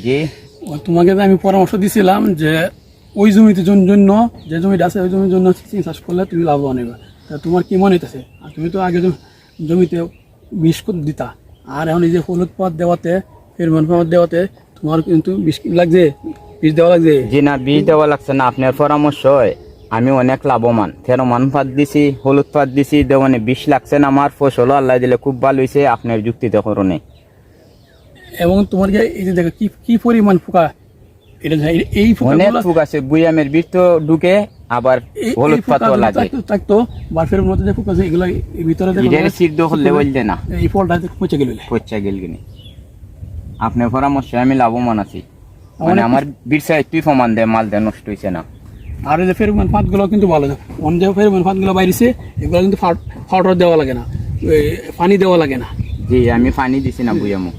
জি তোমাকে আমি পরামর্শ দিছিলাম যে ওই জমিতে জন্য যে জমিটা আছে ওই জমির জন্য চিচিং চাষ করলে তুমি লাভবান হবে। তা তোমার কি মনে হইতেছে? আর তুমি তো আগে জমিতে বিষ দিতা, আর এখন এই যে হলুদ পাত দেওয়াতে ফেরোমন পাত দেওয়াতে তোমার কিন্তু বিষ লাগছে, বিষ দেওয়া লাগছে। জি না, বীজ দেওয়া লাগছে না, আপনার পরামর্শ আমি অনেক লাভবান। ফেরোমন পাত দিছি, হলুদ পাত দিছি, দেওয়ানে বিষ লাগছে না, আমার ফসল আল্লাহ দিলে খুব ভালো হয়েছে আপনার যুক্তিতে করণে। এবং তোমার এই যে দেখো কি কি পরিমাণ পোকা, এটা এই অনেক পোকা আছে, বুয়ামের বীজ তো ঢুকে, আবার হলুদ পাতও লাগে থাকতো বারফের মধ্যে যে পোকা আছে এগুলো ভিতরে সিদ্ধ করলে বললে না এই ফলটা পচে গেল কিনে। আপনার পরামর্শ আমি লাভবান আছি, মানে আমার বীরসা একটু প্রমাণ দেয় মাল দেয় নষ্ট হয়েছে না। আর এই যে ফেরোমন ফাঁদগুলো কিন্তু ভালো না, অন্য যে ফেরোমন ফাঁদগুলো বাইরেছে এগুলো কিন্তু ফাউডার দেওয়া লাগে না, পানি দেওয়া লাগে না। জি আমি পানি দিছি না বুয়ামু।